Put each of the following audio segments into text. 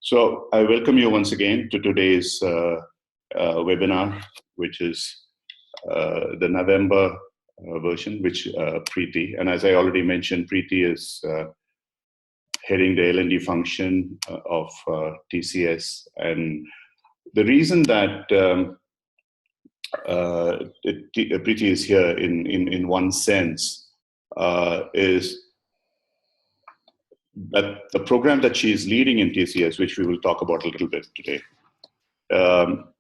So I welcome you once again to today's webinar, which is the November version, which Preeti, and as I already mentioned, Preeti is heading the L&D function of TCS. And the reason that Preeti is here in one sense is that the program that she is leading in TCS, which we will talk about a little bit today,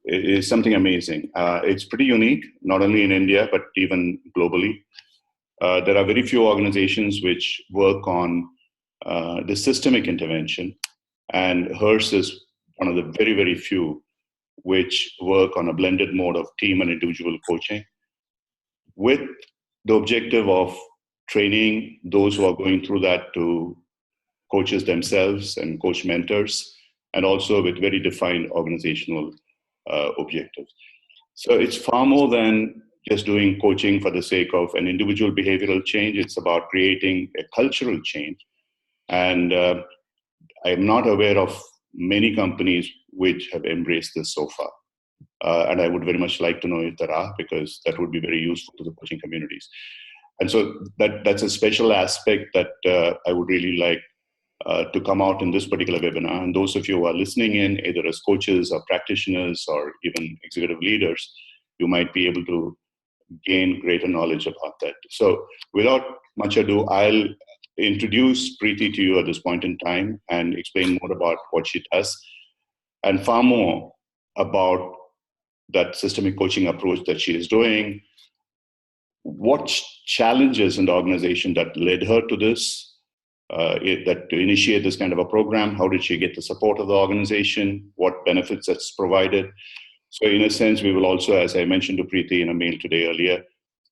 is something amazing. It's pretty unique, not only in India, but even globally. There are very few organizations which work on the systemic intervention, and hers is one of the very, very few which work on a blended mode of team and individual coaching, with the objective of training those who are going through that to coaches themselves and coach mentors, and also with very defined organizational objectives. So it's far more than just doing coaching for the sake of an individual behavioral change. It's about creating a cultural change. And I'm not aware of many companies which have embraced this so far. And I would very much like to know if there are, because that would be very useful to the coaching communities. And so that's a special aspect that I would really like to come out in this particular webinar. And those of you who are listening in, either as coaches or practitioners or even executive leaders, you might be able to gain greater knowledge about that. So without much ado, I'll introduce Preeti to you at this point in time and explain more about what she does, and far more about that systemic coaching approach that she is doing, what challenges in the organization that led her to this, that to initiate this kind of a program. How did she get the support of the organization? What benefits that's provided? So in a sense, we will also, as I mentioned to Preeti in a mail today earlier,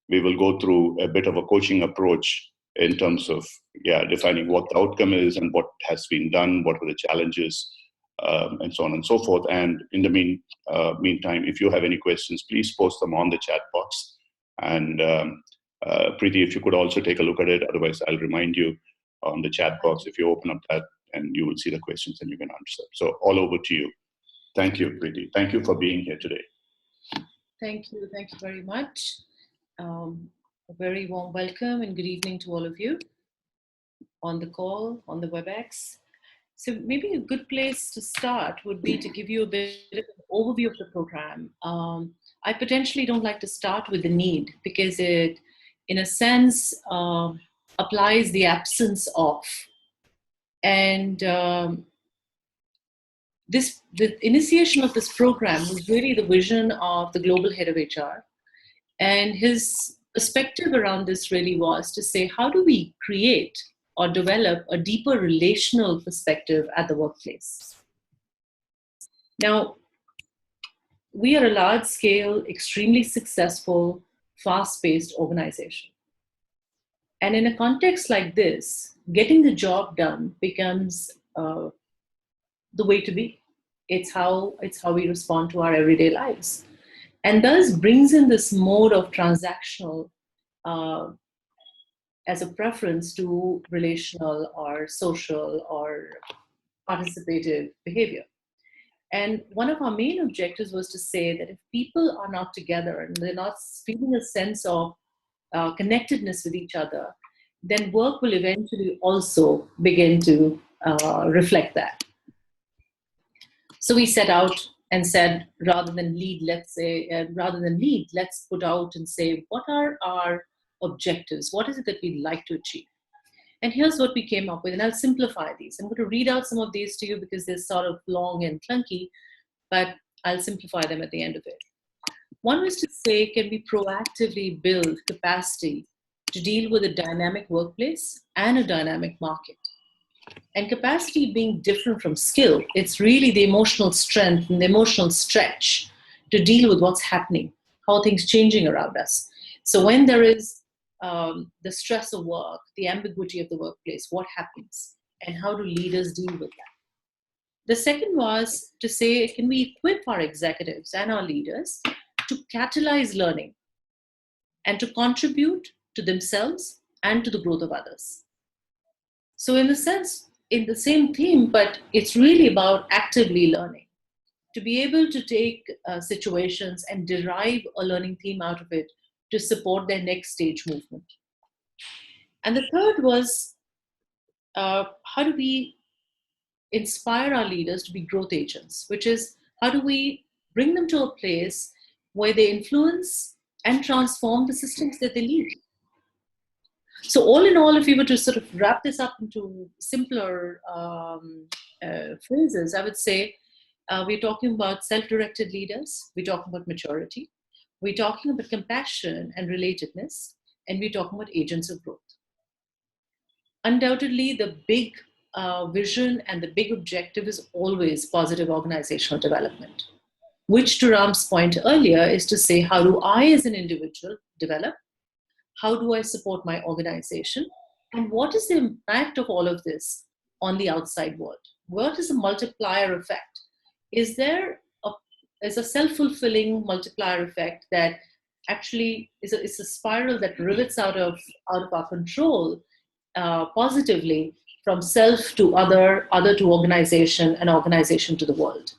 we will go through a bit of a coaching approach in terms of defining what the outcome is and what has been done, what are the challenges, and so on and so forth. And in the meantime, if you have any questions, please post them on the chat box. And Preeti, if you could also take a look at it, otherwise I'll remind you on the chat box. If you open up that, and you will see the questions and you can answer. So all over to you. Thank you, Preeti. Thank you for being here today. Thank you very much. A very warm welcome and good evening to all of you on the call, on the WebEx. So maybe a good place to start would be to give you a bit of an overview of the program. I potentially don't like to start with the need, because it, in a sense, applies the absence of. And the initiation of this program was really the vision of the global head of HR. And his perspective around this really was to say, how do we create or develop a deeper relational perspective at the workplace? Now, we are a large-scale, extremely successful, fast-paced organization. And in a context like this, getting the job done becomes the way to be. It's how we respond to our everyday lives. And thus brings in this mode of transactional as a preference to relational or social or participative behavior. And one of our main objectives was to say that if people are not together and they're not feeling a sense of connectedness with each other, then work will eventually also begin to reflect that. So we set out and said, rather than lead, let's put out and say, what are our objectives? What is it that we'd like to achieve? And here's what we came up with, and I'll simplify these. I'm going to read out some of these to you because they're sort of long and clunky, but I'll simplify them at the end of it. One was to say, can we proactively build capacity to deal with a dynamic workplace and a dynamic market? And capacity being different from skill, it's really the emotional strength and the emotional stretch to deal with what's happening, how things changing around us. So when there is the stress of work, the ambiguity of the workplace, what happens and how do leaders deal with that? The second was to say, can we equip our executives and our leaders to catalyze learning and to contribute to themselves and to the growth of others? So in a sense, in the same theme, but it's really about actively learning. To be able to take situations and derive a learning theme out of it to support their next stage movement. And the third was, how do we inspire our leaders to be growth agents, which is how do we bring them to a place where they influence and transform the systems that they lead. So all in all, if we were to sort of wrap this up into simpler phrases, I would say we're talking about self-directed leaders, we're talking about maturity, we're talking about compassion and relatedness, and we're talking about agents of growth. Undoubtedly, the big vision and the big objective is always positive organizational development, which, to Ram's point earlier, is to say, how do I as an individual develop? How do I support my organization? And what is the impact of all of this on the outside world? What is the multiplier effect? Is there a self-fulfilling multiplier effect that actually is a spiral that rivets out of our control positively, from self to other to organization, and organization to the world?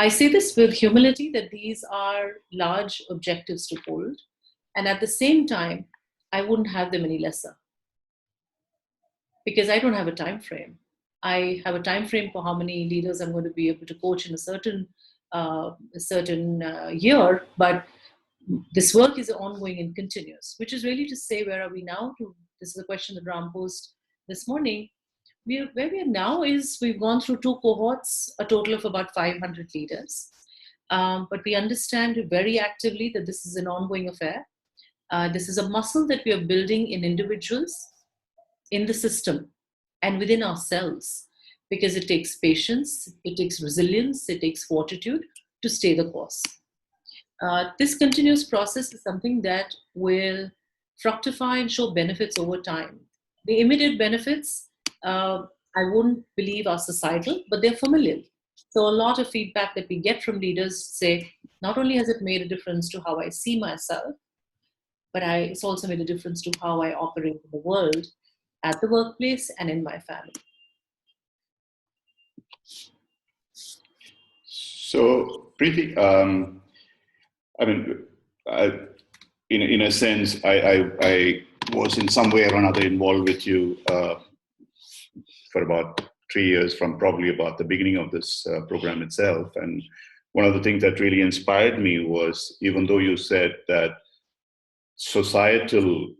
I say this with humility that these are large objectives to hold, and at the same time, I wouldn't have them any lesser, because I don't have a time frame. I have a time frame for how many leaders I'm going to be able to coach in a certain year, but this work is ongoing and continuous, which is really to say, where are we now? This is a question that Ram posed this morning. Where we are now is we've gone through 2 cohorts, a total of about 500 leaders. But we understand very actively that this is an ongoing affair. This is a muscle that we are building in individuals, in the system, and within ourselves, because it takes patience, it takes resilience, it takes fortitude to stay the course. This continuous process is something that will fructify and show benefits over time. The immediate benefits, I wouldn't believe are societal, but they're familial. So a lot of feedback that we get from leaders say, not only has it made a difference to how I see myself, but it's also made a difference to how I operate in the world, at the workplace, and in my family. So, Preeti, in a sense, I was in some way or another involved with you for about 3 years, from probably about the beginning of this program itself. And one of the things that really inspired me was, even though you said that societal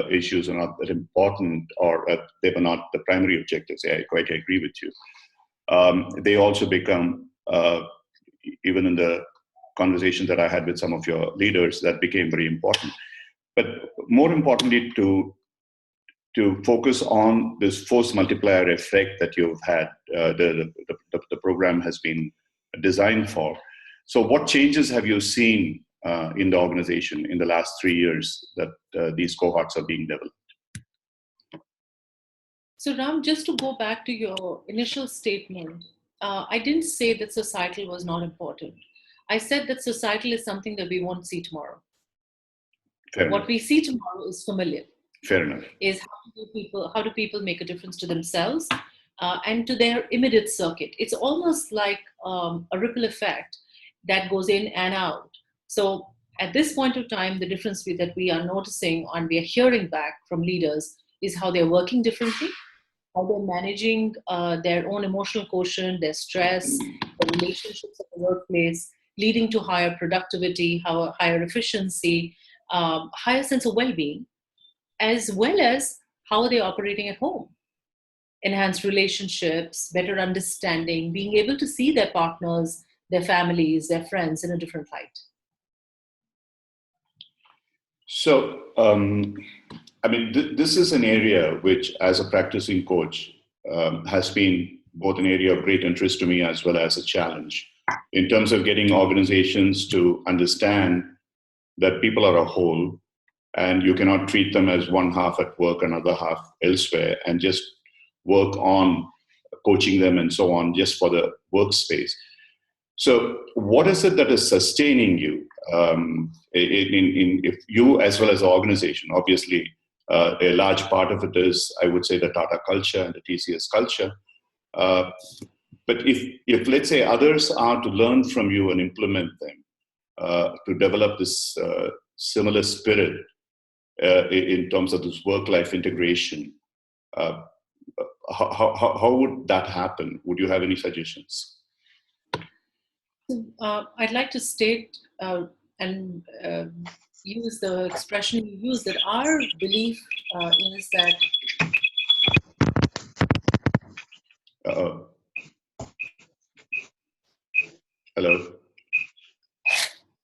issues are not that important, or they were not the primary objectives, I quite agree with you. They also become, even in the conversations that I had with some of your leaders, that became very important. But more importantly, to focus on this force multiplier effect that you've had, the program has been designed for. So what changes have you seen in the organization in the last 3 years that these cohorts are being developed? So Ram, just to go back to your initial statement, I didn't say that societal was not important. I said that societal is something that we won't see tomorrow. What we see tomorrow is familiar. Fair enough. Is how do people make a difference to themselves and to their immediate circuit? It's almost like a ripple effect that goes in and out. So at this point of time, the difference that we are noticing and we are hearing back from leaders is how they're working differently, how they're managing their own emotional quotient, their stress, the relationships at the workplace, leading to higher productivity, higher efficiency, higher sense of well-being, as well as how they're operating at home. Enhanced relationships, better understanding, being able to see their partners, their families, their friends in a different light. So, this is an area which, as a practicing coach, has been both an area of great interest to me as well as a challenge in terms of getting organizations to understand that people are a whole, and you cannot treat them as one half at work, another half elsewhere, and just work on coaching them and so on just for the workspace. So what is it that is sustaining you if you, as well as the organization? Obviously, A large part of it is, I would say, the Tata culture and the TCS culture. But if let's say others are to learn from you and implement them to develop this similar spirit in terms of this work-life integration, how would that happen? Would you have any suggestions? I'd like to state and use the expression you use, that our belief is that Hello?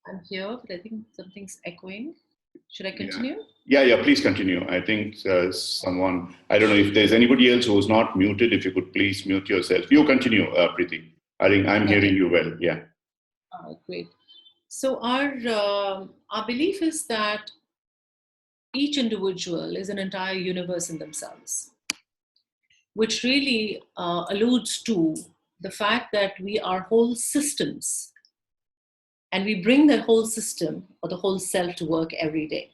I'm here, but I think something's echoing. Should I continue? Yeah, please continue. I think someone, I don't know if there's anybody else who's not muted, if you could please mute yourself. You continue, Preeti. I think I'm hearing you well, yeah. Great. So our belief is that each individual is an entire universe in themselves, which really alludes to the fact that we are whole systems, and we bring the whole system or the whole self to work every day.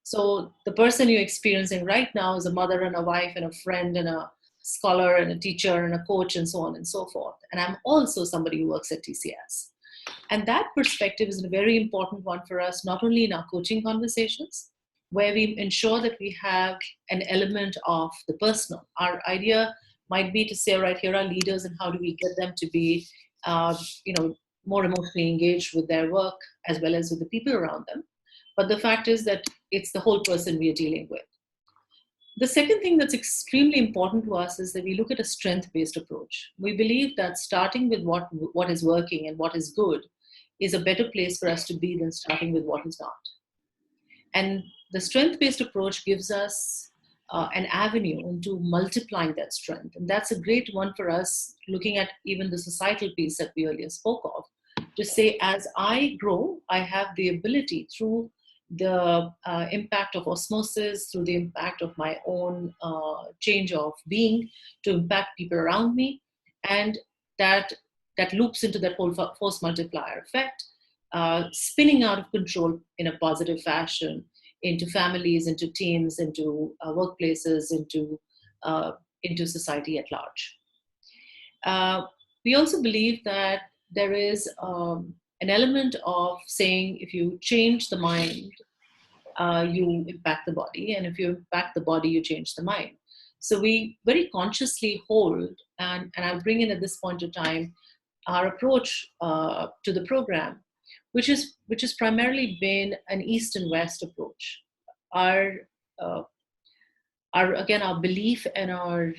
So the person you're experiencing right now is a mother and a wife and a friend and a scholar and a teacher and a coach and so on and so forth. And I'm also somebody who works at TCS. And that perspective is a very important one for us, not only in our coaching conversations, where we ensure that we have an element of the personal. Our idea might be to say, all right, here are leaders, and how do we get them to be, more emotionally engaged with their work as well as with the people around them. But the fact is that it's the whole person we are dealing with. The second thing that's extremely important to us is that we look at a strength-based approach. We believe that starting with what is working and what is good is a better place for us to be than starting with what is not. And the strength-based approach gives us an avenue into multiplying that strength. And that's a great one for us, looking at even the societal piece that we earlier spoke of, to say, as I grow, I have the ability through the impact of osmosis, through the impact of my own change of being, to impact people around me. And that loops into that whole force multiplier effect, spinning out of control in a positive fashion into families, into teams, into workplaces, into society at large. We also believe that there is an element of saying, if you change the mind, you impact the body, and if you impact the body, you change the mind. So we very consciously hold, and I'll bring in at this point of time our approach to the program, which has primarily been an East and West approach. Our belief and our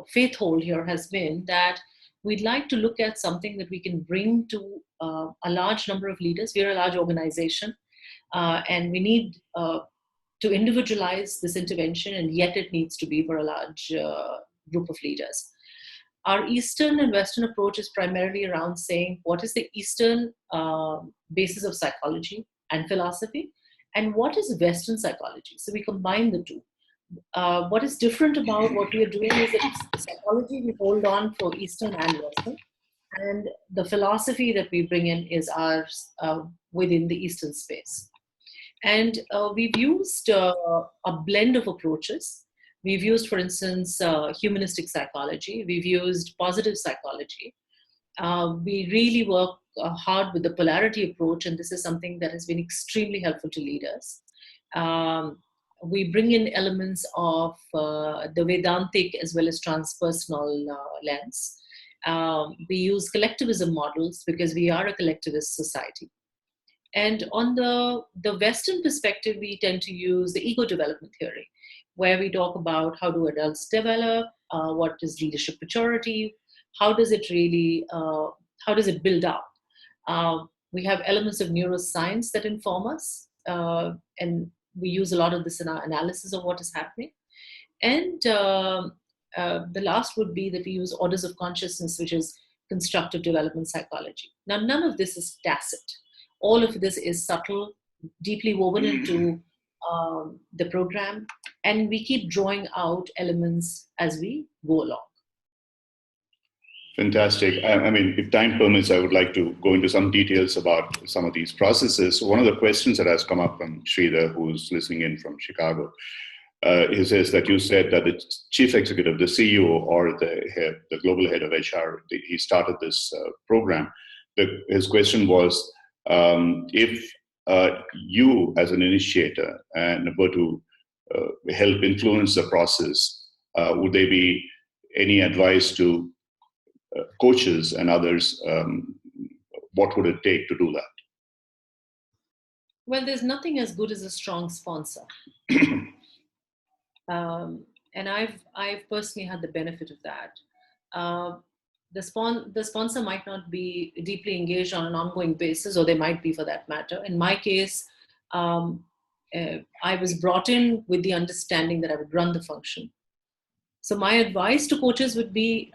faith hold here has been that we'd like to look at something that we can bring to a large number of leaders. We're a large organization, and we need to individualize this intervention, and yet it needs to be for a large group of leaders. Our Eastern and Western approach is primarily around saying, what is the Eastern basis of psychology and philosophy, and what is Western psychology? So we combine the two. What is different about what we are doing is that psychology we hold on for Eastern and Western, and the philosophy that we bring in is ours within the Eastern space. And we've used a blend of approaches. We've used, for instance, humanistic psychology. We've used positive psychology. We really work hard with the polarity approach, and this is something that has been extremely helpful to leaders. We bring in elements of the Vedantic as well as transpersonal lens. We use collectivism models because we are a collectivist society. And on the Western perspective, we tend to use the ego development theory, where we talk about how do adults develop, what is leadership maturity, how does it build up? We have elements of neuroscience that inform us, and we use a lot of this in our analysis of what is happening. And the last would be that we use orders of consciousness, which is constructive development psychology. Now, none of this is tacit. All of this is subtle, deeply woven into the program, and we keep drawing out elements as we go along. Fantastic. I mean, if time permits, I would like to go into some details about some of these processes. One of the questions that has come up from Sridhar, who's listening in from Chicago, he says that you said that the chief executive, the CEO, or the global head of HR, he started this program. His question was, if you, as an initiator, and were to help influence the process, would there be any advice to coaches and others? What would it take to do that? Well, there's nothing as good as a strong sponsor. And I've personally had the benefit of that. The sponsor might not be deeply engaged on an ongoing basis, or they might be for that matter. In my case, I was brought in with the understanding that I would run the function. So my advice to coaches would be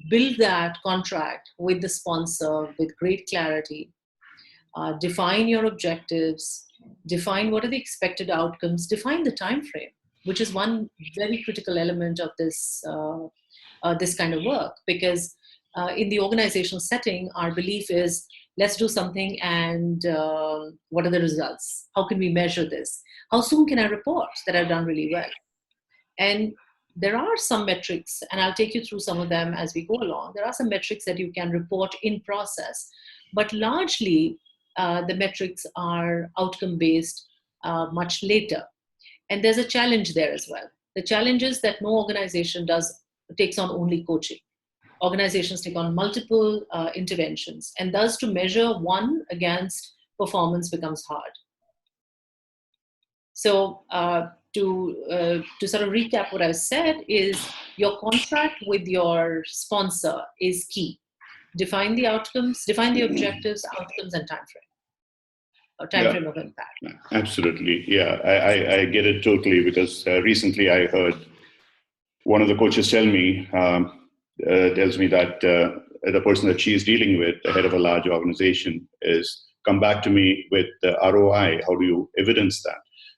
build that contract with the sponsor with great clarity. Define your objectives, define what are the expected outcomes, define the time frame, which is one very critical element of this this kind of work. Because in the organizational setting, our belief is, let's do something, and what are the results? How can we measure this? How soon can I report that I've done really well? And there are some metrics, and I'll take you through some of them as we go along. There are some metrics that you can report in process, but largely the metrics are outcome-based much later. And there's a challenge there as well. The challenge is that no organization takes on only coaching. Organizations take on multiple interventions, and thus to measure one against performance becomes hard. So to sort of recap what I said is, your contract with your sponsor is key. Define the outcomes, define the objectives, outcomes, and time frame. Or time frame of impact. Absolutely. Yeah, I get it totally, because recently I heard one of the coaches tells me that the person that she's dealing with, the head of a large organization, is come back to me with the ROI. How do you evidence that?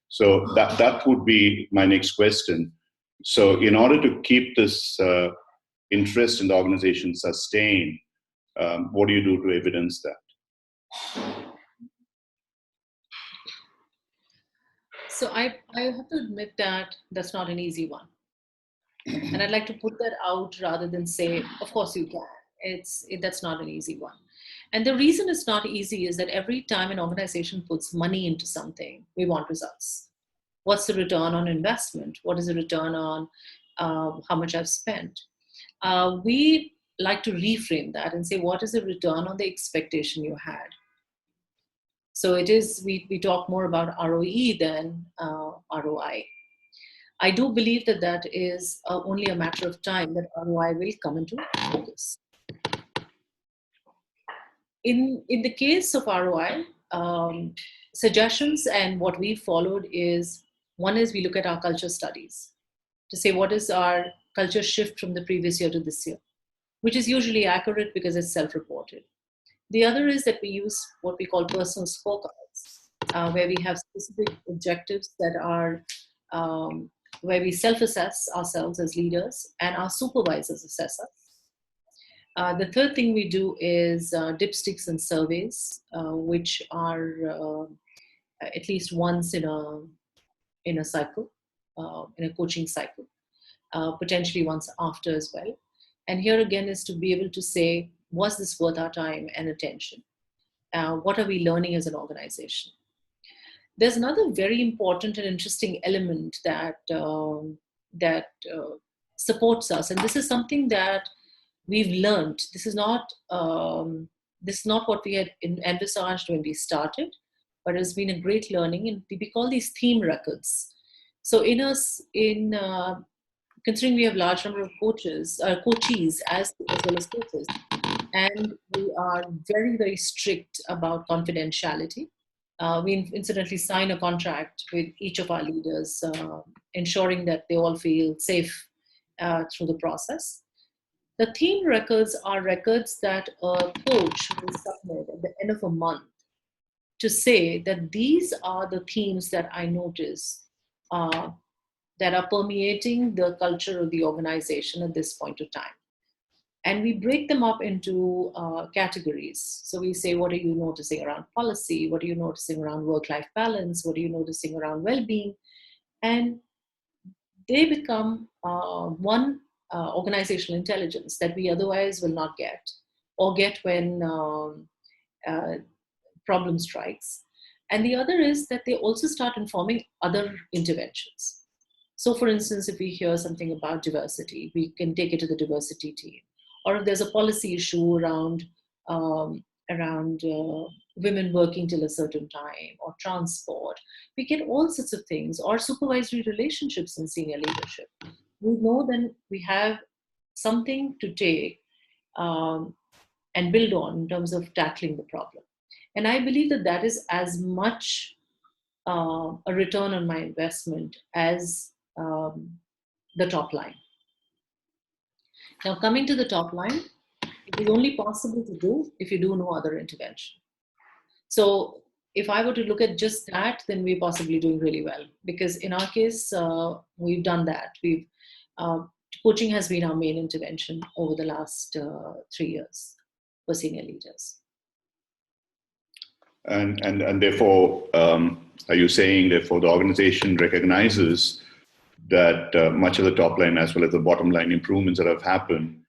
So that would be my next question. So in order to keep this interest in the organization sustained, what do you do to evidence that? So I have to admit that that's not an easy one. And I'd like to put that out rather than say, of course you can. That's not an easy one. And the reason it's not easy is that every time an organization puts money into something, we want results. What's the return on investment? What is the return on how much I've spent? We like to reframe that and say, what is the return on the expectation you had? So it is, we talk more about ROE than ROI. I do believe that that is only a matter of time that ROI will come into focus. In the case of ROI, suggestions and what we followed is, one is we look at our culture studies to say what is our culture shift from the previous year to this year, which is usually accurate because it's self-reported. The other is that we use what we call personal scorecards, where we have specific objectives that are, where we self-assess ourselves as leaders and our supervisors assess us. The third thing we do is dipsticks and surveys, which are at least once in a cycle, in a coaching cycle, potentially once after as well. And here again is to be able to say, was this worth our time and attention? What are we learning as an organization? There's another very important and interesting element that supports us, and this is something that we've learned. This is not what we had envisaged when we started, but it's been a great learning, and we call these theme records. So considering we have large number of coaches as well as coaches, and we are very, very strict about confidentiality. We incidentally sign a contract with each of our leaders, ensuring that they all feel safe through the process. The theme records are records that a coach will submit at the end of a month to say that these are the themes that I notice that are permeating the culture of the organization at this point of time. And we break them up into categories. So we say, what are you noticing around policy? What are you noticing around work-life balance? What are you noticing around well-being? And they become one organizational intelligence that we otherwise will not get, or get when problem strikes. And the other is that they also start informing other interventions. So for instance, if we hear something about diversity, we can take it to the diversity team. Or if there's a policy issue around women working till a certain time, or transport, we get all sorts of things, or supervisory relationships in senior leadership. We know then we have something to take and build on in terms of tackling the problem. And I believe that that is as much a return on my investment as the top line. Now, coming to the top line, it is only possible to do if you do no other intervention. So if I were to look at just that, then we're possibly doing really well. Because in our case, we've done that. Coaching has been our main intervention over the last 3 years for senior leaders. And therefore, are you saying, therefore, the organization recognizes that much of the top line as well as the bottom line improvements that have happened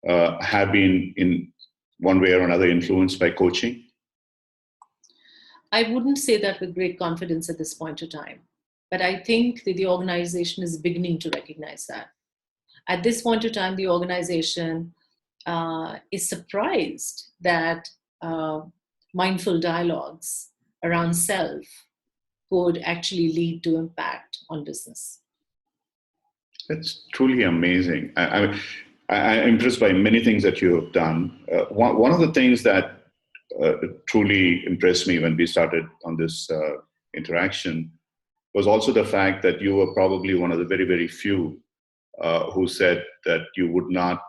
have been in one way or another influenced by coaching? I wouldn't say that with great confidence at this point in time, but I think that the organization is beginning to recognize that. At this point in time, the organization is surprised that mindful dialogues around self could actually lead to impact on business. That's truly amazing. I'm impressed by many things that you have done. One of the things that truly impressed me when we started on this interaction was also the fact that you were probably one of the very, very few who said that you would not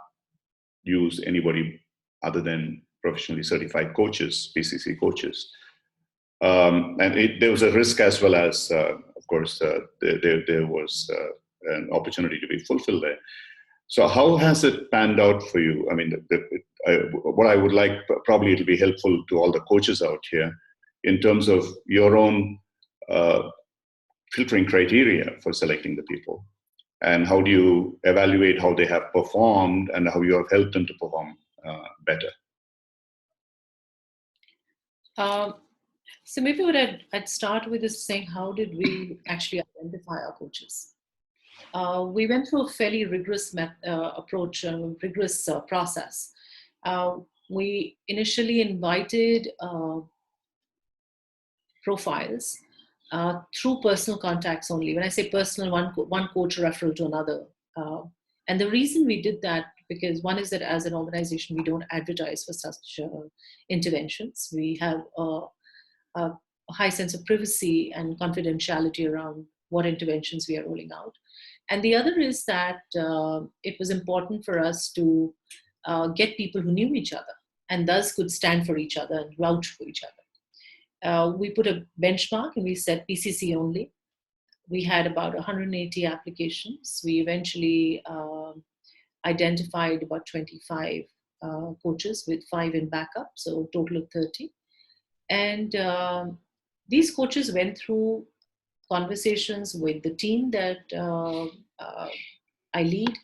use anybody other than professionally certified coaches, PCC coaches. And there was a risk as well as, of course, there was an opportunity to be fulfilled there. So how has it panned out for you? I mean, what I would like, probably it'll be helpful to all the coaches out here in terms of your own filtering criteria for selecting the people. And how do you evaluate how they have performed and how you have helped them to perform better? So maybe what I'd start with is saying, how did we actually identify our coaches? We went through a fairly rigorous approach, rigorous process. We initially invited profiles through personal contacts only. When I say personal, one coach referral to another. And the reason we did that, because one is that as an organization, we don't advertise for such interventions. We have a high sense of privacy and confidentiality around what interventions we are rolling out. And the other is that it was important for us to get people who knew each other and thus could stand for each other and vouch for each other. We put a benchmark and we said PCC only. We had about 180 applications. We eventually identified about 25 coaches with 5 in backup, so a total of 30. And these coaches went through conversations with the team that I lead,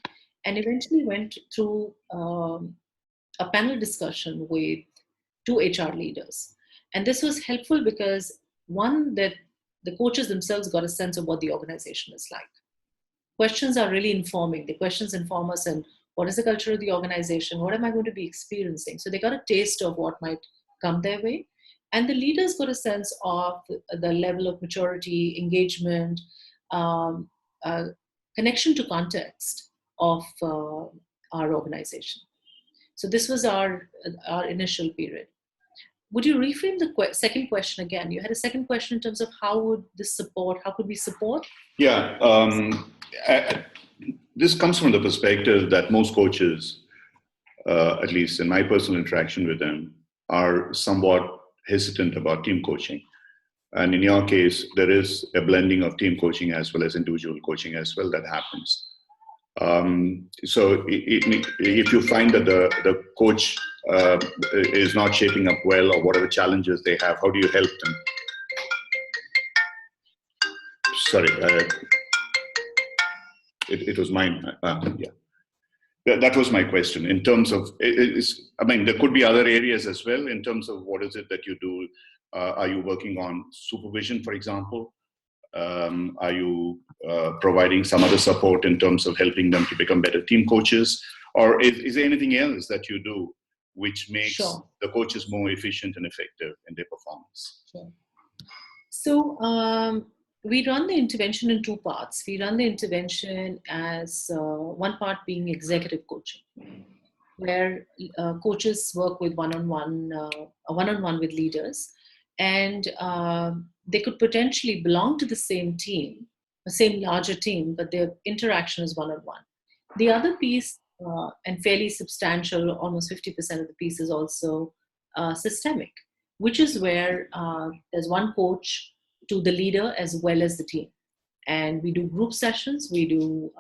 and eventually went through a panel discussion with 2 HR leaders. And this was helpful because, one, that the coaches themselves got a sense of what the organization is like. Questions are really informing. The questions inform us and what is the culture of the organization? What am I going to be experiencing? So they got a taste of what might come their way. And the leaders got a sense of the level of maturity, engagement, connection to context of our organization. So this was our initial period. Would you reframe the second question again? You had a second question in terms of how could we support? Yeah, this comes from the perspective that most coaches, at least in my personal interaction with them, are somewhat hesitant about team coaching. And in your case, there is a blending of team coaching as well as individual coaching as well that happens. So if you find that the coach is not shaping up well, or whatever challenges they have, how do you help them? Sorry, it was mine. Yeah. That was my question. In terms of, I mean, there could be other areas as well in terms of what is it that you do. Are you working on supervision, for example? Are you providing some other support in terms of helping them to become better team coaches? Or is there anything else that you do which makes the coaches more efficient and effective in their performance? Sure. So we run the intervention in two parts. We run the intervention as one part being executive coaching, where coaches work with one-on-one with leaders, and they could potentially belong to the same team, the same larger team, but their interaction is one-on-one. The other piece, and fairly substantial, almost 50% of the piece, is also systemic, which is where there's one coach to the leader as well as the team. And we do group sessions, we do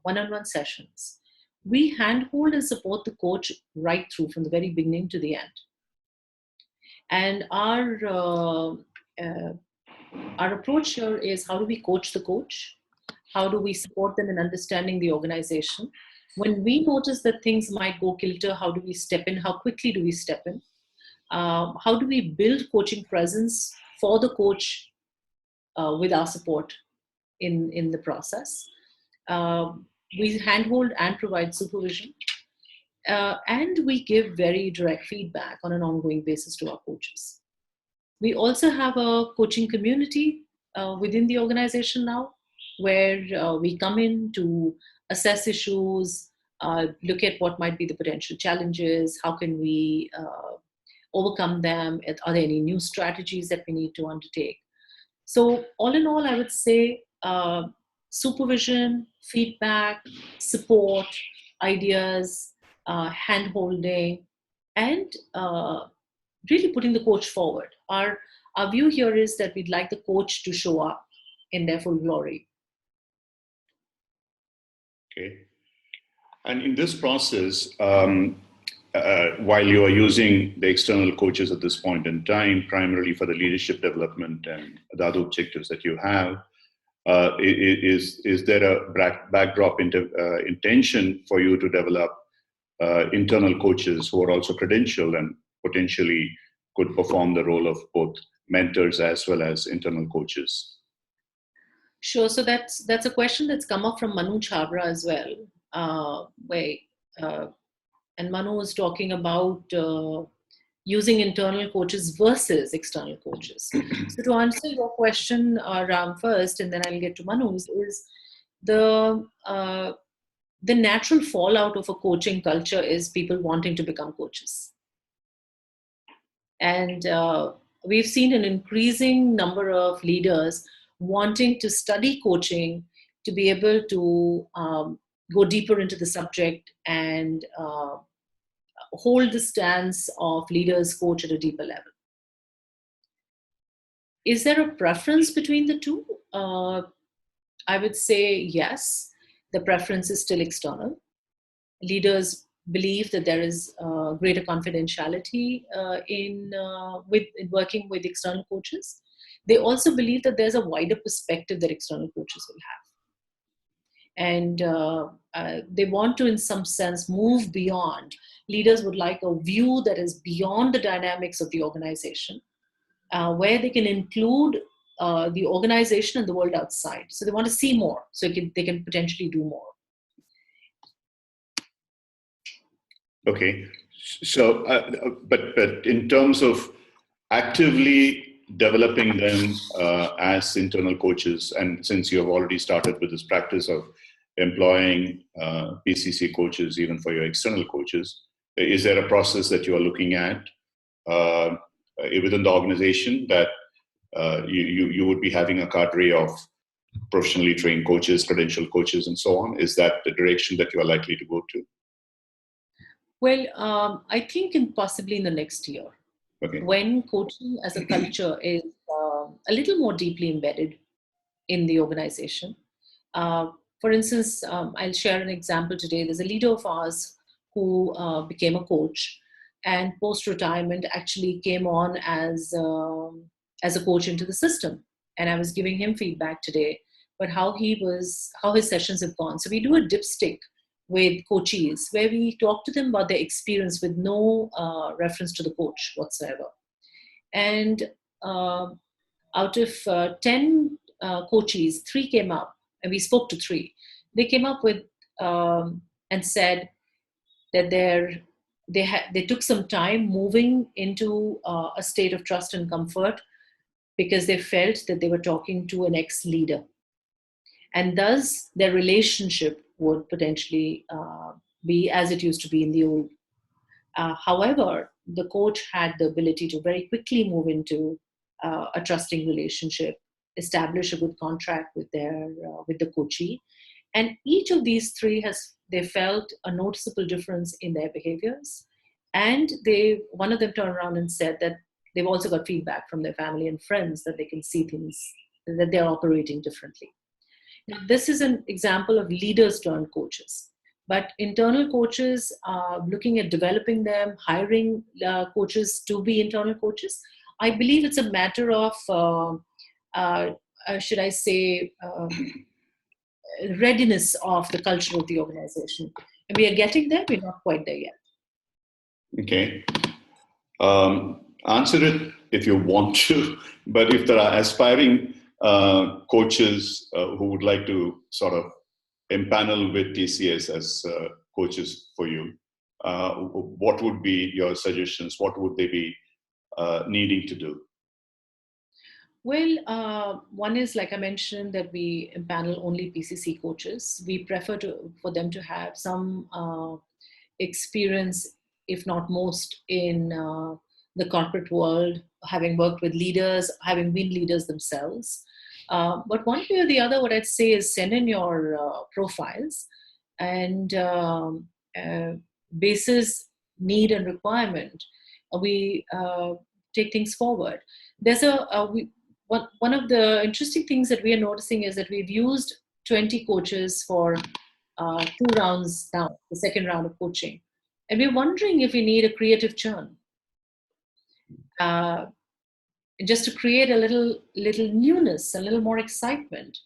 one-on-one sessions. We handhold and support the coach right through from the very beginning to the end. And our approach here is, how do we coach the coach? How do we support them in understanding the organization? When we notice that things might go kilter, how do we step in? How quickly do we step in? How do we build coaching presence for the coach with our support in the process? We handhold and provide supervision. And we give very direct feedback on an ongoing basis to our coaches. We also have a coaching community within the organization now, where we come in to assess issues, look at what might be the potential challenges, how can we overcome them, are there any new strategies that we need to undertake. So all in all, I would say supervision, feedback, support, ideas, hand-holding, and really putting the coach forward. Our view here is that we'd like the coach to show up in their full glory. Okay. And in this process, while you are using the external coaches at this point in time, primarily for the leadership development and the other objectives that you have, is there a backdrop intention for you to develop internal coaches who are also credentialed and potentially could perform the role of both mentors as well as internal coaches? Sure. So that's a question that's come up from Manu Chabra as well, and Manu is talking about using internal coaches versus external coaches. So to answer your question, Ram, first, and then I'll get to Manu's, is the natural fallout of a coaching culture is people wanting to become coaches. And we've seen an increasing number of leaders wanting to study coaching to be able to go deeper into the subject and hold the stance of leaders coach at a deeper level. Is there a preference between the two? I would say yes. The preference is still external. Leaders believe that there is greater confidentiality in working with external coaches. They also believe that there's a wider perspective that external coaches will have. And they want to, in some sense, move beyond. Leaders would like a view that is beyond the dynamics of the organization, where they can include the organization and the world outside. So they want to see more, so they can potentially do more. Okay. So, but in terms of actively developing them as internal coaches, and since you have already started with this practice of employing PCC coaches even for your external coaches, is there a process that you are looking at within the organization that you would be having a cadre of professionally trained coaches, credentialed coaches, and so on? Is that the direction that you are likely to go to? Well, I think possibly in the next year, okay, when coaching as a culture is a little more deeply embedded in the organization. For instance, I'll share an example today. There's a leader of ours who became a coach, and post-retirement actually came on as a coach into the system. And I was giving him feedback today, but how his sessions have gone. So we do a dipstick with coaches where we talk to them about their experience with no reference to the coach whatsoever. And out of 10 coaches, 3 came up, and we spoke to 3. They came up with and said that they took some time moving into a state of trust and comfort because they felt that they were talking to an ex-leader. And thus, their relationship would potentially be as it used to be in the old. However, the coach had the ability to very quickly move into a trusting relationship, establish a good contract with the coachee, and each of these 3 they felt a noticeable difference in their behaviors, and one of them turned around and said that they've also got feedback from their family and friends that they can see things that they're operating differently. Now, this is an example of leaders turned coaches. But internal coaches, looking at developing them, hiring coaches to be internal coaches, I believe it's a matter of, should I say, readiness of the culture of the organization. And we are getting there, we're not quite there yet. Okay. Answer it if you want to, but if there are aspiring coaches who would like to sort of empanel with TCS as coaches for you, what would be your suggestions? What would they be needing to do? Well, one is, like I mentioned, that we empanel only PCC coaches. We prefer for them to have some experience, if not most, in the corporate world, having worked with leaders, having been leaders themselves. But one way or the other, what I'd say is send in your profiles, and basis need and requirement, we take things forward. There's one of the interesting things that we are noticing is that we've used 20 coaches for 2 rounds now, the second round of coaching. And we're wondering if we need a creative churn. Just to create a little newness, a little more excitement.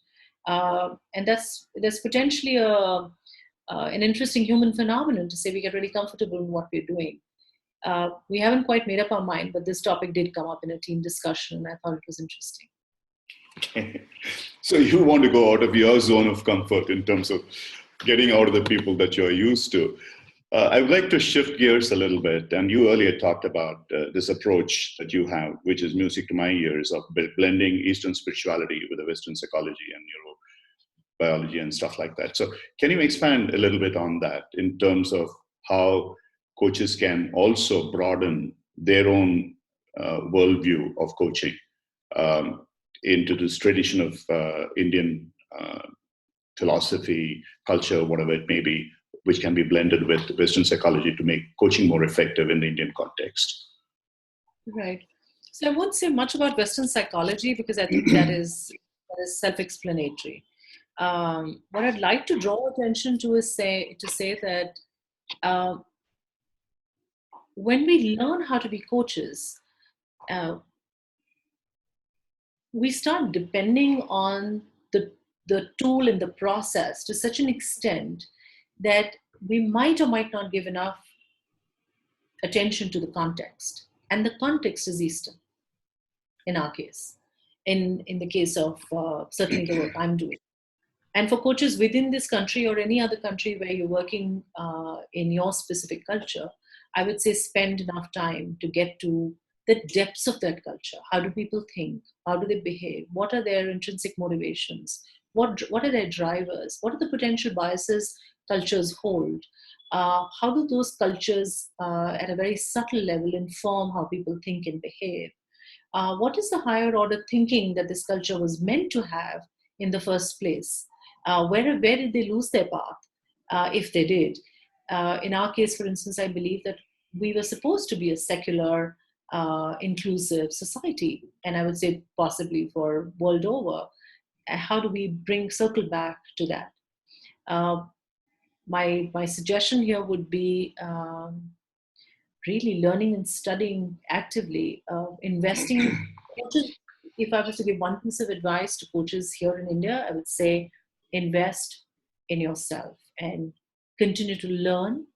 And that's potentially an interesting human phenomenon to say we get really comfortable in what we're doing. We haven't quite made up our mind, but this topic did come up in a team discussion, and I thought it was interesting. Okay. So you want to go out of your zone of comfort in terms of getting out of the people that you're used to. I would like to shift gears a little bit, and you earlier talked about this approach that you have, which is music to my ears, of blending Eastern spirituality with the Western psychology and neurobiology and stuff like that. So can you expand a little bit on that in terms of how coaches can also broaden their own worldview of coaching into this tradition of Indian philosophy, culture, whatever it may be, which can be blended with Western psychology to make coaching more effective in the Indian context? Right. So I won't say much about Western psychology because I think that is self-explanatory. What I'd like to draw attention to is say that when we learn how to be coaches, we start depending on the tool and the process to such an extent that we might or might not give enough attention to the context. And the context is Eastern, in our case, in the case of certainly the work I'm doing. And for coaches within this country or any other country where you're working in your specific culture, I would say spend enough time to get to the depths of that culture. How do people think? How do they behave? What are their intrinsic motivations? What are their drivers? What are the potential biases cultures hold? How do those cultures at a very subtle level inform how people think and behave? What is the higher order thinking that this culture was meant to have in the first place? Where did they lose their path, if they did? In our case, for instance, I believe that we were supposed to be a secular, inclusive society, and I would say possibly for world over. How do we circle back to that? My suggestion here would be really learning and studying actively, investing. If I was to give one piece of advice to coaches here in India, I would say invest in yourself and continue to learn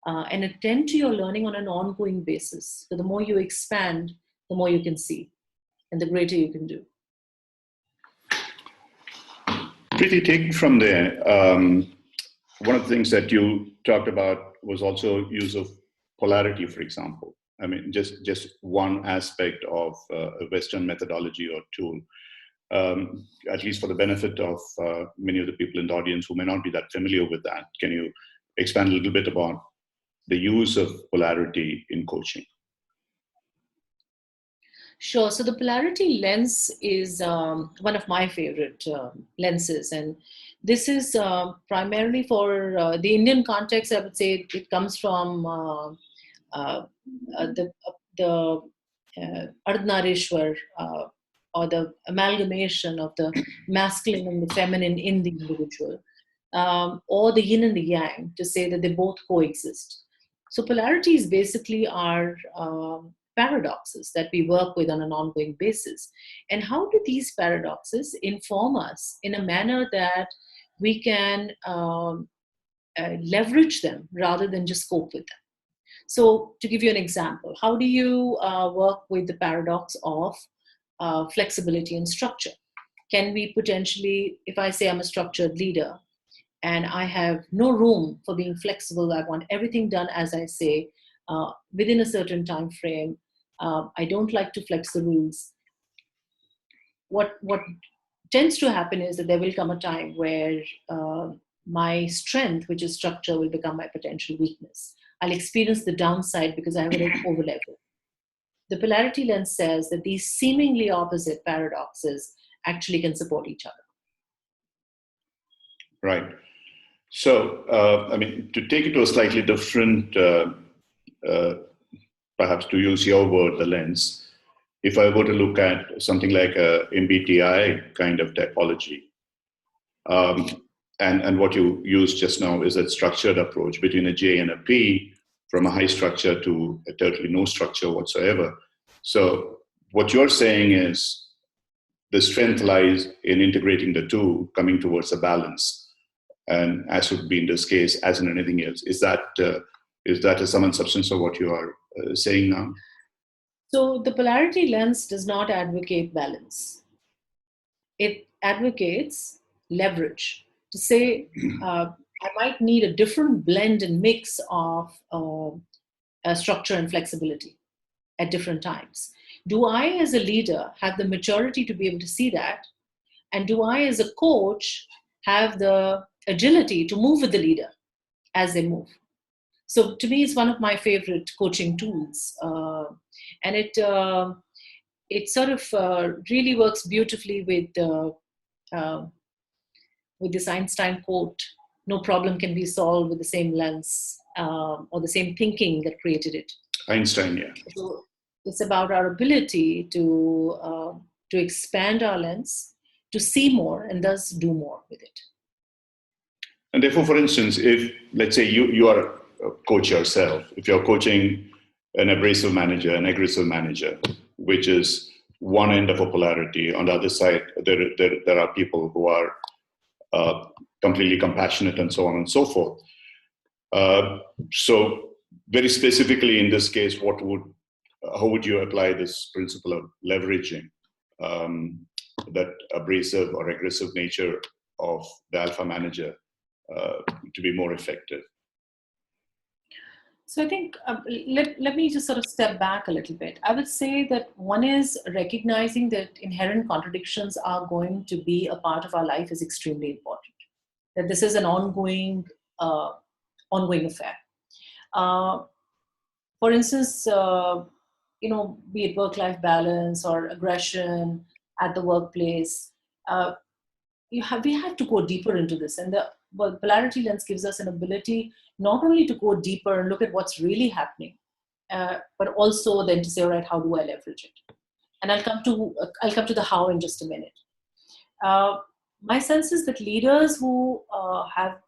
and attend to your learning on an ongoing basis. So the more you expand, the more you can see and the greater you can do. Preeti, taking from there, one of the things that you talked about was also use of polarity, for example. I mean, just one aspect of a Western methodology or tool, at least for the benefit of many of the people in the audience who may not be that familiar with that. Can you expand a little bit about the use of polarity in coaching? Sure. So the Polarity Lens is one of my favorite lenses. And this is primarily for the Indian context. I would say it comes from the Ardhanarishwar, or the amalgamation of the masculine and the feminine in the individual, or the yin and the yang, to say that they both coexist. So polarities basically are paradoxes that we work with on an ongoing basis. And how do these paradoxes inform us in a manner that we can leverage them rather than just cope with them? So to give you an example, how do you work with the paradox of flexibility and structure? Can we potentially, if I say I'm a structured leader and I have no room for being flexible, I want everything done as I say, within a certain time frame, I don't like to flex the rules. What tends to happen is that there will come a time where my strength, which is structure, will become my potential weakness. I'll experience the downside because I have an over-level. The Polarity Lens says that these seemingly opposite paradoxes actually can support each other. Right. So, I mean, to take it to a slightly different, perhaps to use your word, the lens, if I were to look at something like a MBTI kind of typology, and what you used just now is that structured approach between a J and a P, from a high structure to a totally no structure whatsoever. So what you're saying is the strength lies in integrating the two, coming towards a balance. And as would be in this case, as in anything else, is that a sum and substance of what you are saying now? So the Polarity Lens does not advocate balance. It advocates leverage. To say, I might need a different blend and mix of structure and flexibility at different times. Do I, as a leader, have the maturity to be able to see that? And do I, as a coach, have the agility to move with the leader as they move? So to me, it's one of my favorite coaching tools. And it sort of really works beautifully with this Einstein quote, "No problem can be solved with the same lens," or the same thinking that created it. Einstein, yeah. So it's about our ability to expand our lens, to see more, and thus do more with it. And therefore, for instance, if, let's say, you are a coach yourself, if you're coaching an abrasive manager, an aggressive manager, which is one end of a polarity, on the other side, there are people who are completely compassionate and so on and so forth. So very specifically in this case, how would you apply this principle of leveraging that abrasive or aggressive nature of the alpha manager to be more effective? So I think, let me just sort of step back a little bit. I would say that one is recognizing that inherent contradictions are going to be a part of our life is extremely important. That this is an ongoing affair. For instance, be it work-life balance or aggression at the workplace, we have to go deeper into this. And the Polarity Lens gives us an ability not only to go deeper and look at what's really happening, but also then to say, all right, how do I leverage it? And I'll come to the how in just a minute. My sense is that leaders who have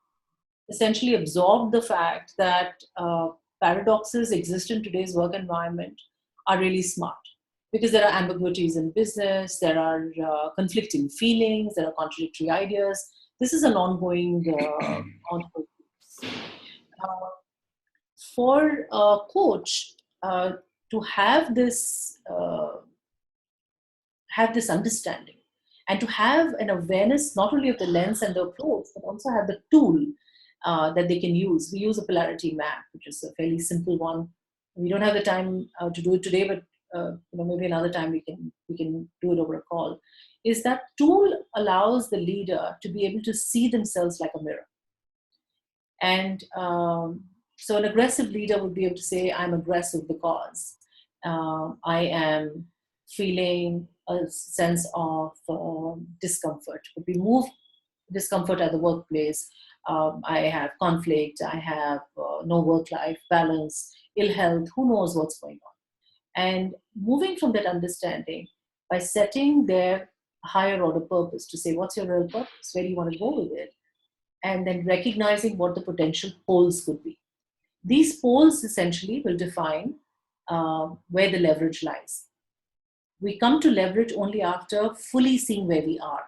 essentially absorbed the fact that paradoxes exist in today's work environment are really smart, because there are ambiguities in business, there are conflicting feelings, there are contradictory ideas. This is an ongoing uh, for a coach to have this understanding and to have an awareness not only of the lens and the approach, but also have the tool that they can use. We use a polarity map, which is a fairly simple one. We don't have the time to do it today, but maybe another time we can do it over a call. Is that tool allows the leader to be able to see themselves like a mirror. And so an aggressive leader would be able to say, I'm aggressive because I am feeling a sense of discomfort. If we move discomfort at the workplace, I have conflict, I have no work-life balance, ill health, who knows what's going on. And moving from that understanding by setting their higher order purpose to say, what's your real purpose? Where do you want to go with it? And then recognizing what the potential poles could be. These poles essentially will define where the leverage lies. We come to leverage only after fully seeing where we are.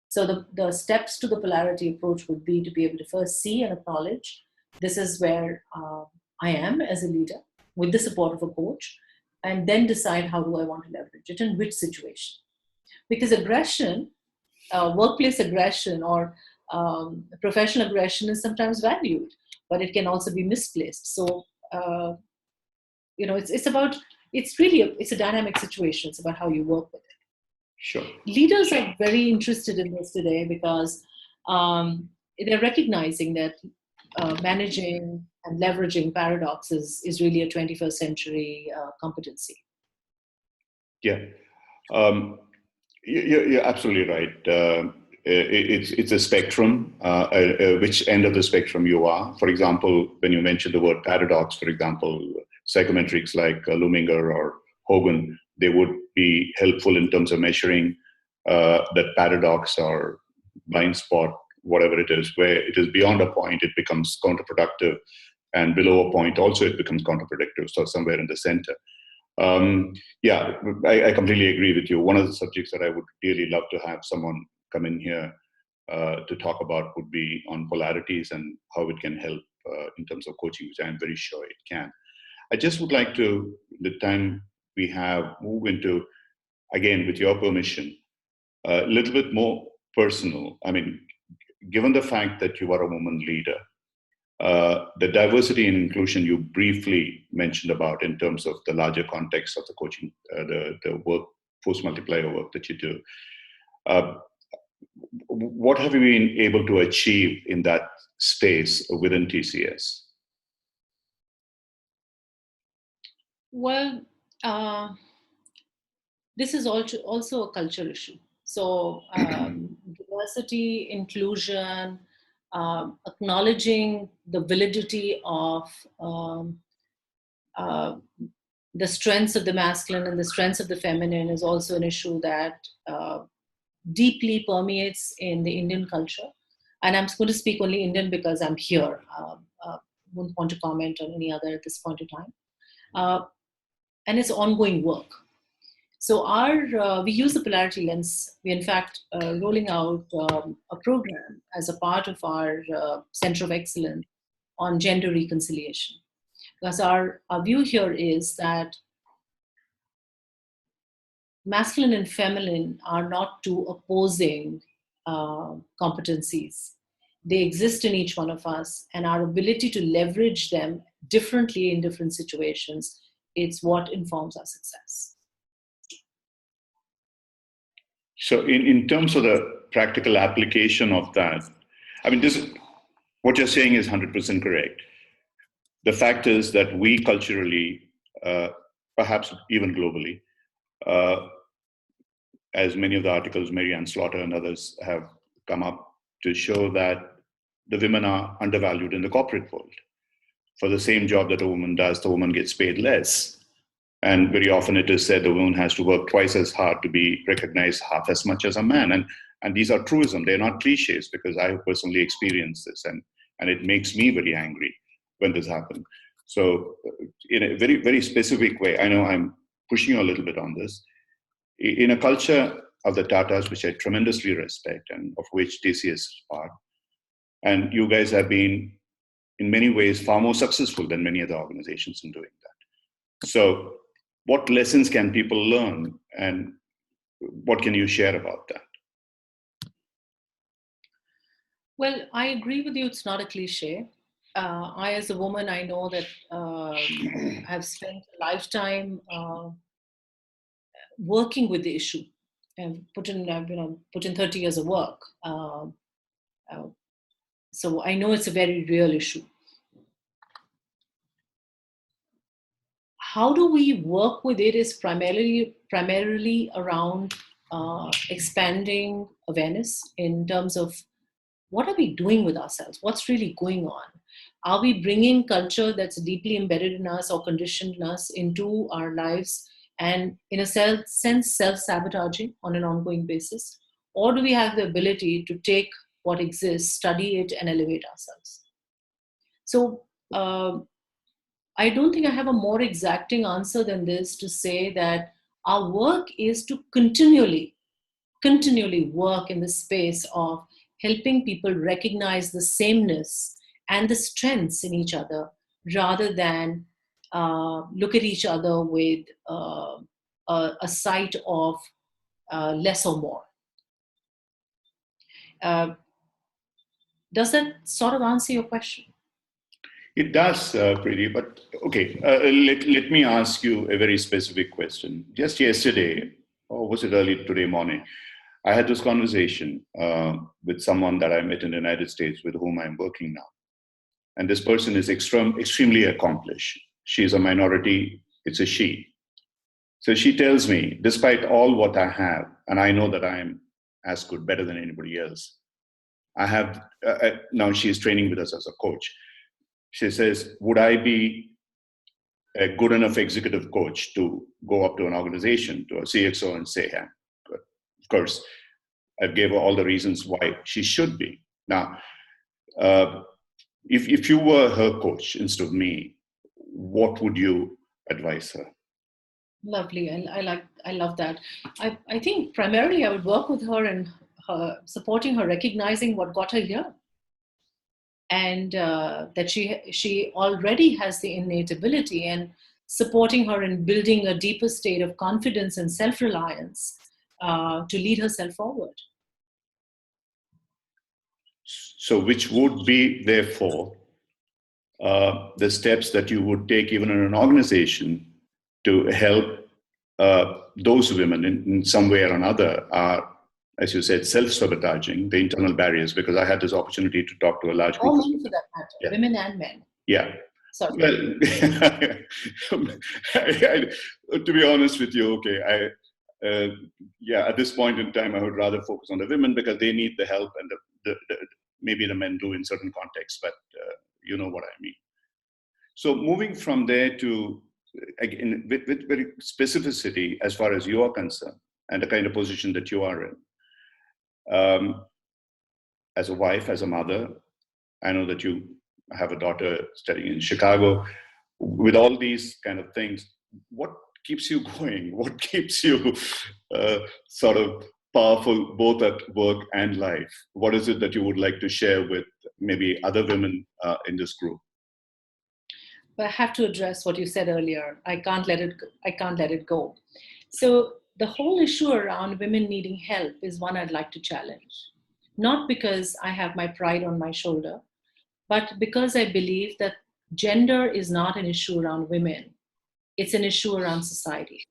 So the steps to the polarity approach would be to be able to first see and acknowledge, this is where I am as a leader with the support of a coach, and then decide how do I want to leverage it in which situation. Because aggression, workplace aggression or professional aggression is sometimes valued, but it can also be misplaced. So, it's a dynamic situation. It's about how you work with it. Sure. Leaders are very interested in this today because they're recognizing that managing and leveraging paradoxes is really a 21st century competency. Yeah. You're absolutely right. It's a spectrum, which end of the spectrum you are. For example, when you mentioned the word paradox, for example, psychometrics like Luminger or Hogan, they would be helpful in terms of measuring that paradox or blind spot, whatever it is, where it is beyond a point, it becomes counterproductive, and below a point also it becomes counterproductive, so somewhere in the center. I completely agree with you. One of the subjects that I would really love to have someone come in here to talk about would be on polarities and how it can help in terms of coaching, which I'm very sure it can. I just would like to, the time we have, move into, again, with your permission, a little bit more personal. I mean, given the fact that you are a woman leader, the diversity and inclusion you briefly mentioned about in terms of the larger context of the coaching, the workforce multiplier work that you do, what have you been able to achieve in that space within TCS? Well, this is also a culture issue. So diversity, inclusion, acknowledging the validity of the strengths of the masculine and the strengths of the feminine is also an issue that deeply permeates in the Indian culture. And I'm going to speak only Indian because I'm here. Wouldn't want to comment on any other at this point in time. And it's ongoing work. So we use the Polarity Lens. We're in fact rolling out a program as a part of our Center of Excellence on gender reconciliation. Because our view here is that masculine and feminine are not two opposing competencies. They exist in each one of us, and our ability to leverage them differently in different situations, it's what informs our success. So in terms of the practical application of that, I mean, what you're saying is 100% correct. The fact is that we culturally, perhaps even globally, as many of the articles Mary Ann Slaughter and others have come up to show, that the women are undervalued in the corporate world. For the same job that a woman does, the woman gets paid less. And very often it is said the woman has to work twice as hard to be recognized half as much as a man. And these are truism. They're not cliches, because I have personally experienced this. And and it makes me very angry when this happens. So in a very, very specific way, I know I'm pushing you a little bit on this. In a culture of the Tatas, which I tremendously respect and of which TCS is part, and you guys have been in many ways far more successful than many other organizations in doing that. So what lessons can people learn, and what can you share about that? Well, I agree with you. It's not a cliche. I, as a woman, I know that I've spent a lifetime working with the issue, and put in 30 years of work. So I know it's a very real issue. How do we work with it is primarily around expanding awareness in terms of what are we doing with ourselves? What's really going on? Are we bringing culture that's deeply embedded in us or conditioned in us into our lives and in a sense self-sabotaging on an ongoing basis? Or do we have the ability to take what exists, study it, and elevate ourselves? So I don't think I have a more exacting answer than this to say that our work is to continually work in the space of helping people recognize the sameness and the strengths in each other rather than look at each other with a sight of less or more. Does that sort of answer your question? It does, Preeti, but okay, let me ask you a very specific question. Just yesterday, or was it early today morning, I had this conversation with someone that I met in the United States with whom I'm working now. And this person is extremely accomplished. She's a minority, it's a she. So she tells me, despite all what I have, and I know that I'm as good, better than anybody else, I have, now she's training with us as a coach. She says, would I be a good enough executive coach to go up to an organization, to a CXO and say, yeah, good. Of course, I gave her all the reasons why she should be. Now, if you were her coach instead of me, what would you advise her? Lovely, and I love that. I think primarily I would work with her and supporting her, recognizing what got her here, and that she already has the innate ability, and supporting her in building a deeper state of confidence and self-reliance to lead herself forward. So which would be, therefore, the steps that you would take even in an organization to help those women in some way or another are, as you said, self-sabotaging the internal barriers, because I had this opportunity to talk to a large group. All men for that matter, yeah. Women and men. Yeah. Sorry. Well, to be honest with you, okay, at this point in time, I would rather focus on the women because they need the help, and maybe the men do in certain contexts, but you know what I mean. So moving from there to, again, with very specificity as far as you are concerned and the kind of position that you are in. As a wife, as a mother, I know that you have a daughter studying in Chicago. With all these kind of things, what keeps you going? What keeps you sort of powerful both at work and life? What is it that you would like to share with maybe other women in this group? But I have to address what you said earlier. I can't let it go. So the whole issue around women needing help is one I'd like to challenge. Not because I have my pride on my shoulder, but because I believe that gender is not an issue around women. It's an issue around society.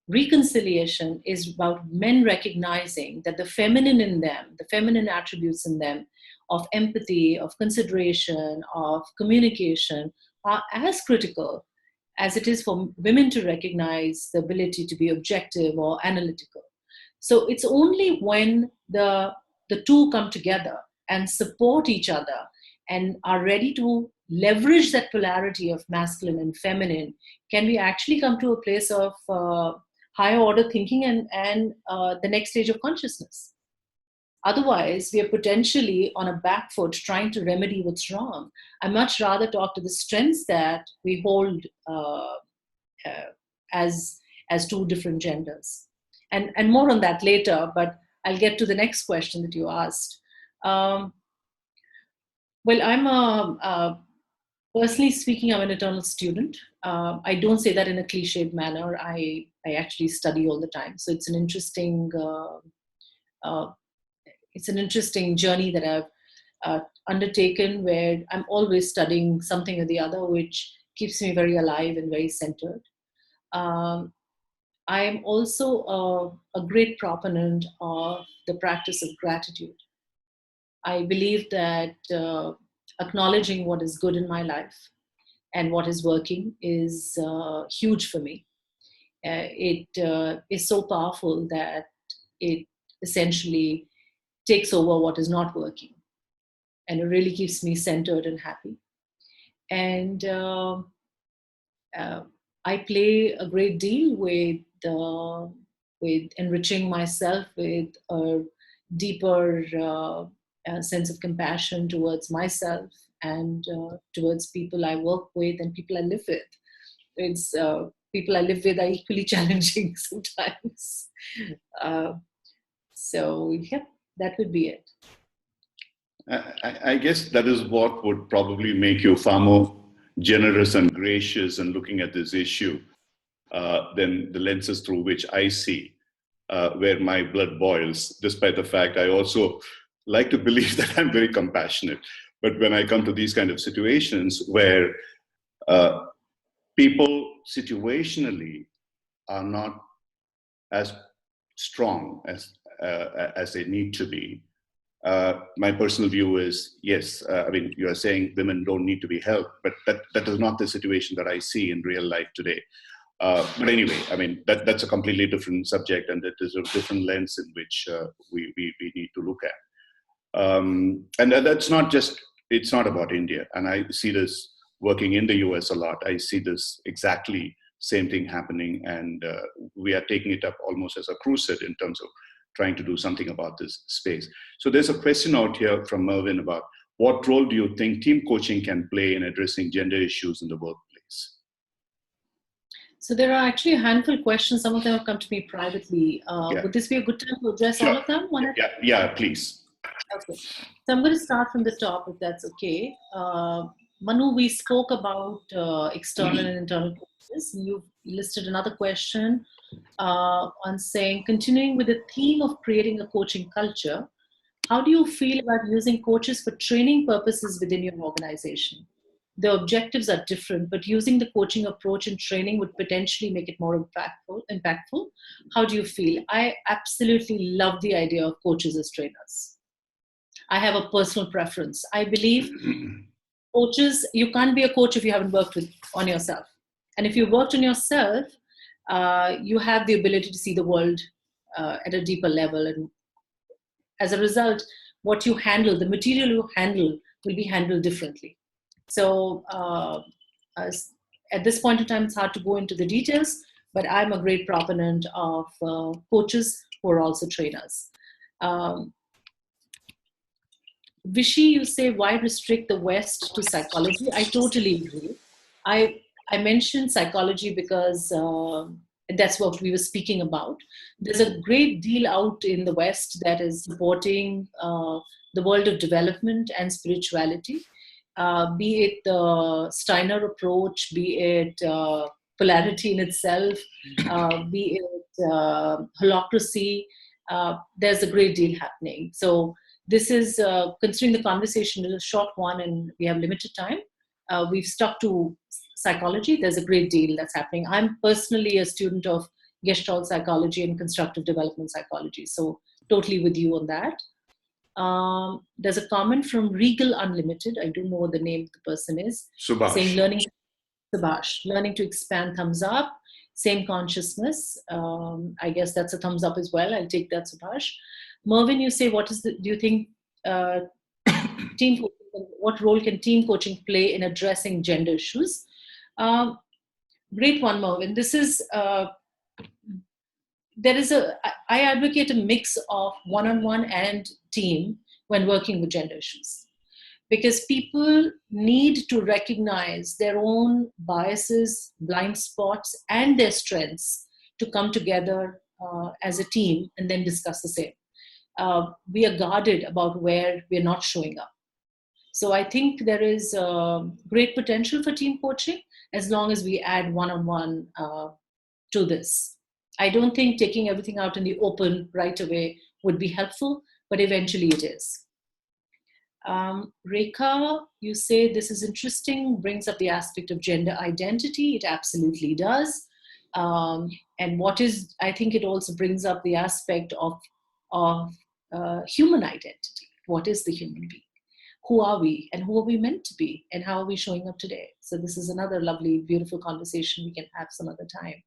Reconciliation is about men recognizing that the feminine in them, the feminine attributes in them of empathy, of consideration, of communication are as critical as it is for women to recognize the ability to be objective or analytical. So it's only when the two come together and support each other and are ready to leverage that polarity of masculine and feminine can we actually come to a place of higher order thinking and the next stage of consciousness. Otherwise, we are potentially on a back foot trying to remedy what's wrong. I much rather talk to the strengths that we hold as two different genders. And more on that later, but I'll get to the next question that you asked. Well, personally speaking, I'm an eternal student. I don't say that in a cliched manner. I actually study all the time. So it's an interesting journey that I've undertaken, where I'm always studying something or the other, which keeps me very alive and very centered. I am also a great proponent of the practice of gratitude. I believe that acknowledging what is good in my life and what is working is huge for me. It is so powerful that it essentially takes over what is not working. And it really keeps me centered and happy. And I play a great deal with enriching myself with a deeper sense of compassion towards myself and towards people I work with and people I live with. It's people I live with are equally challenging sometimes. So yeah, that would be it. I guess that is what would probably make you far more generous and gracious in looking at this issue than the lenses through which I see, where my blood boils, despite the fact I also like to believe that I'm very compassionate. But when I come to these kind of situations where people situationally are not as strong as they need to be, my personal view is, yes, I mean, you are saying women don't need to be helped, but that is not the situation that I see in real life today. But anyway, I mean, that's a completely different subject, and it is a different lens in which we need to look at. And that's not just, it's not about India. And I see this working in the US a lot. I see this exactly same thing happening, and we are taking it up almost as a crusade in terms of trying to do something about this space. So there's a question out here from Mervyn about what role do you think team coaching can play in addressing gender issues in the workplace? So there are actually a handful of questions. Some of them have come to me privately. Would this be a good time to address all of them? Yeah, please. Okay. So I'm going to start from the top, if that's okay. Manu, we spoke about external and internal coaches. You've listed another question on saying, continuing with the theme of creating a coaching culture, how do you feel about using coaches for training purposes within your organization? The objectives are different, but using the coaching approach in training would potentially make it more impactful. How do you feel? I absolutely love the idea of coaches as trainers. I have a personal preference. I believe coaches, you can't be a coach if you haven't worked on yourself. And if you've worked on yourself, you have the ability to see the world at a deeper level. And as a result, what you handle, the material you handle, will be handled differently. So at this point in time, it's hard to go into the details, but I'm a great proponent of coaches who are also trainers. Vishy, you say, why restrict the West to psychology? I totally agree. I mentioned psychology because that's what we were speaking about. There's a great deal out in the West that is supporting the world of development and spirituality, be it the Steiner approach, be it polarity in itself, be it holacracy. There's a great deal happening. So this is, considering the conversation is a short one and we have limited time, we've stuck to psychology. There's a great deal that's happening. I'm personally a student of Gestalt psychology and constructive development psychology. So totally with you on that. There's a comment from Regal Unlimited. I don't know what the name of the person is. Subhash. Saying Subhash, learning to expand, thumbs up. Same consciousness. I guess that's a thumbs up as well. I'll take that, Subhash. Mervyn, you say, do you think team coaching, what role can team coaching play in addressing gender issues? Great one, Mervyn. This is I advocate a mix of one-on-one and team when working with gender issues, because people need to recognize their own biases, blind spots, and their strengths to come together as a team and then discuss the same. We are guarded about where we're not showing up. So I think there is great potential for team coaching as long as we add one-on-one to this. I don't think taking everything out in the open right away would be helpful, but eventually it is. Rekha, you say this is interesting, brings up the aspect of gender identity. It absolutely does. And I think it also brings up the aspect of human identity. What is the human being? Who are we, and who are we meant to be, and how are we showing up today? So this is another lovely, beautiful conversation we can have some other time.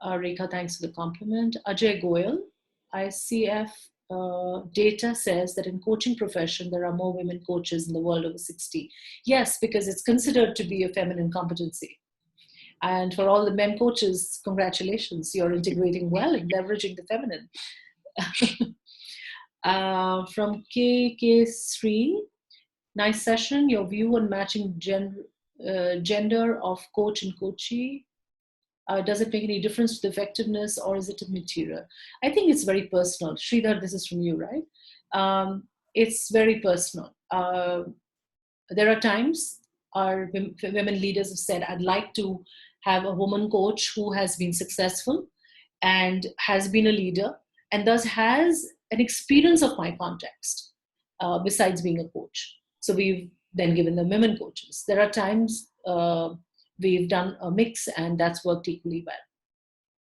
Rekha, thanks for the compliment. Ajay Goyal, ICF data says that in coaching profession, there are more women coaches in the world over 60. Yes, because it's considered to be a feminine competency. And for all the men coaches, congratulations, you're integrating well and leveraging the feminine. From KK3, nice session. Your view on matching gender of coach and coachee. Does it make any difference to the effectiveness, or is it immaterial? I think it's very personal. Sridhar, this is from you, right? It's very personal. There are times our women leaders have said, I'd like to have a woman coach who has been successful and has been a leader and thus has an experience of my context besides being a coach. So we've then given them women coaches. There are times we've done a mix and that's worked equally well.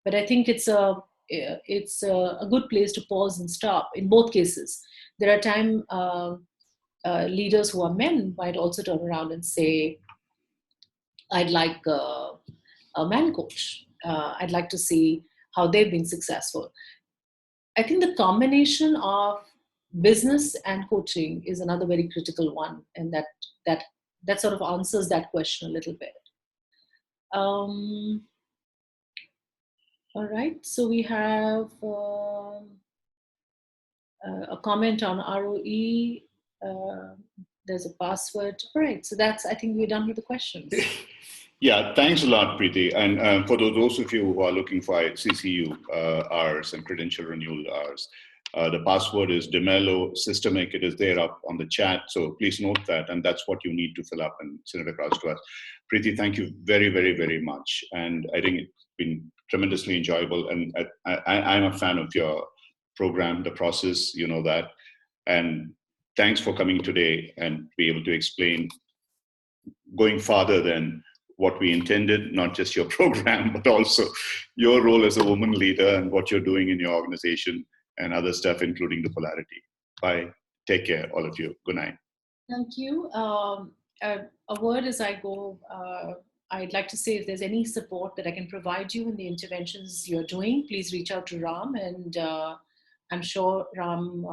But I think it's a good place to pause and stop in both cases. There are times leaders who are men might also turn around and say, I'd like a man coach. I'd like to see how they've been successful. I think the combination of business and coaching is another very critical one, and that sort of answers that question a little bit. All right, so we have a comment on ROE. There's a password. All right, so I think we're done with the questions. Yeah, thanks a lot, Preeti. And for those of you who are looking for CCU hours and credential renewal hours, the password is D'Mello Systemic. It is there up on the chat. So please note that. And that's what you need to fill up and send it across to us. Preeti, thank you very, very, very much. And I think it's been tremendously enjoyable. And I'm a fan of your program, the process, you know that. And thanks for coming today and be able to explain going farther than what we intended, not just your program, but also your role as a woman leader and what you're doing in your organization and other stuff, including the Polarity. Bye. Take care, all of you. Good night. Thank you. A word as I go, I'd like to say if there's any support that I can provide you in the interventions you're doing, please reach out to Ram, and I'm sure Ram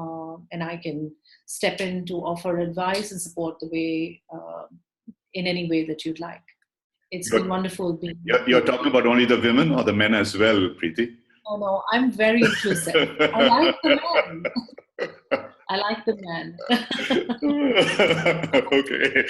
and I can step in to offer advice and support the way, in any way that you'd like. It's been wonderful being You're talking about only the women or the men as well, Preeti? Oh no, I'm very inclusive. I like the men. I like the men. Okay.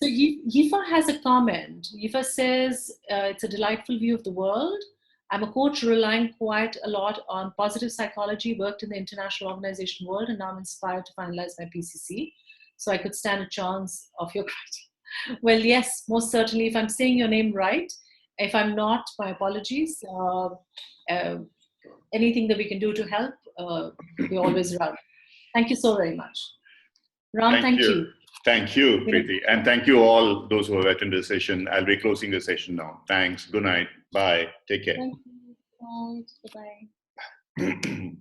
So Yifa has a comment. Yifa says, it's a delightful view of the world. I'm a coach relying quite a lot on positive psychology, worked in the international organization world, and now I'm inspired to finalize my PCC. So I could stand a chance of your criteria. Well, yes, most certainly. If I'm saying your name right, if I'm not, my apologies. Anything that we can do to help, we're always around. Thank you so very much. Ram, thank you. Thank you, Preeti. And thank you all those who have attended the session. I'll be closing the session now. Thanks. Good night. Bye. Take care. Thank you. Bye. Bye.